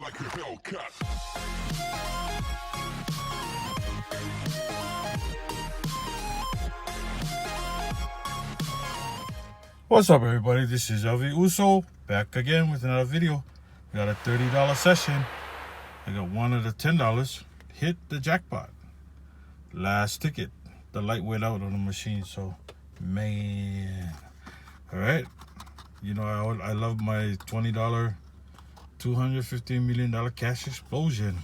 Like a Hellcat. What's up, everybody? This is LV Uso back again with another video. We got a $30 session. I got one of the $10. Hit the jackpot. Last ticket. The light went out on the machine, so man. All right. You know, I love my $20 $215 million cash explosion.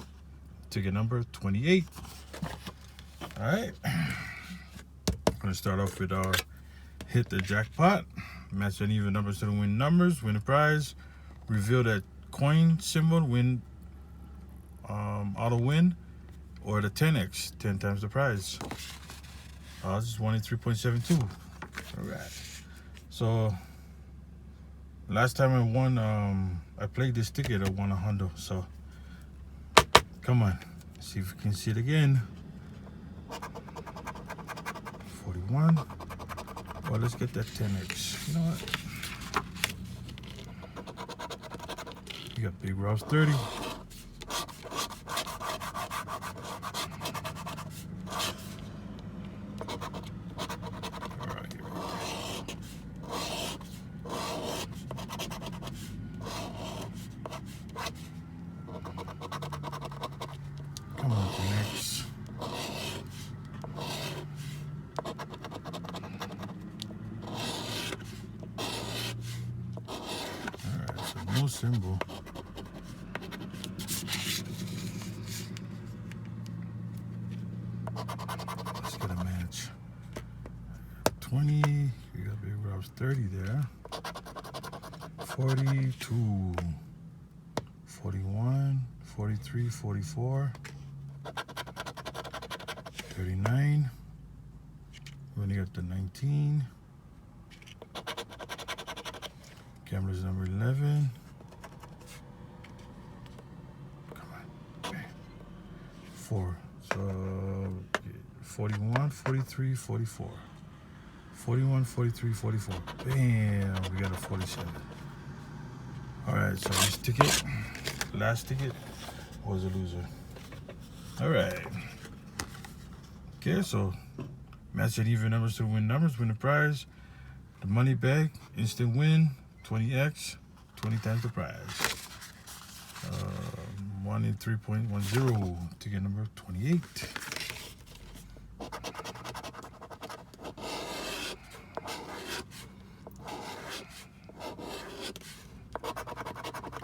Ticket number 28. All right. I'm gonna start off with our hit the jackpot. Match any even numbers to the win numbers. Win a prize. Reveal that coin symbol. Win. Auto win. Or the 10x. 10 times the prize. This is 183.72. All right. So last time I won, I played this ticket. I won $100. So come on, see if we can see it again. 41. Well, let's get that 10x. You know what? You got Big Rob's 30. Come on, 10x. Alright, so no symbol. Let's get a match. 20, you got Big Rob's 30 there. 42, 41, 43, 44. 39. We're gonna get the 19. Camera's number 11. Come on. Okay. 4. So 41, 43, 44. 41, 43, 44. Bam! We got a 47. Alright, so this ticket, last ticket, was a loser. Alright. Okay, so match at even numbers to win numbers, win the prize. The money bag, instant win, 20x, 20 times the prize. 183.10, ticket number 28.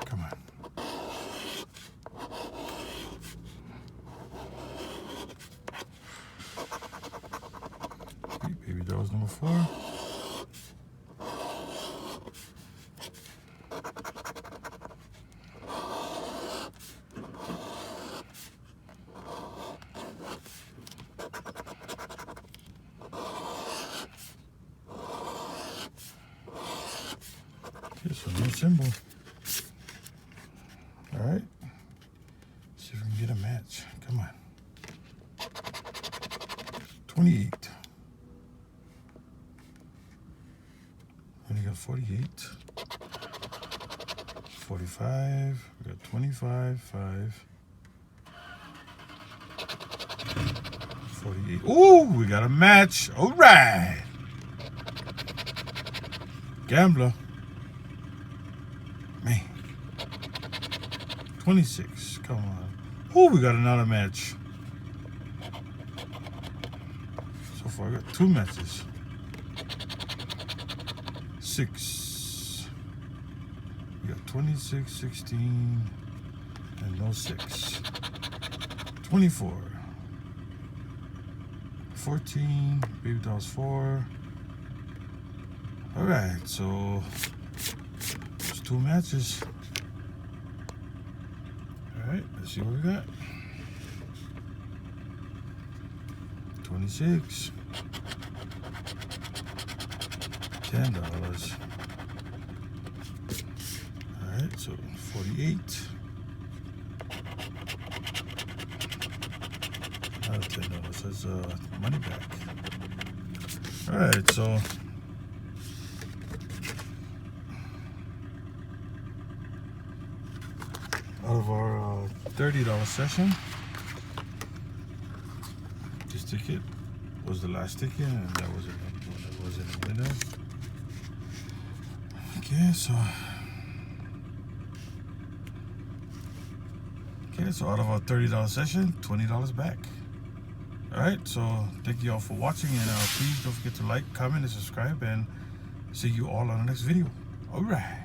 Come on. Baby dolls number 4. Okay, so no symbol. All right. See if we can get a match. Come on. 28. We got 48, 45, we got 25, 5, 48. Ooh, we got a match. All right. Gambler. Man. 26. Come on. Ooh, we got another match. So far, I got 2 matches. 6. We got 26, 16, and no 6. 24. 14. Baby dolls 4. All right, so it's 2 matches. All right, let's see what we got. 26. $10. All right, so 48. Another $10. That's money back. All right, so out of our $30 session. This ticket was the last ticket, and that wasn't a winner. Okay, so out of our $30 session, $20 back. Alright, so thank you all for watching, and please don't forget to like, comment, and subscribe, and see you all on the next video. Alright.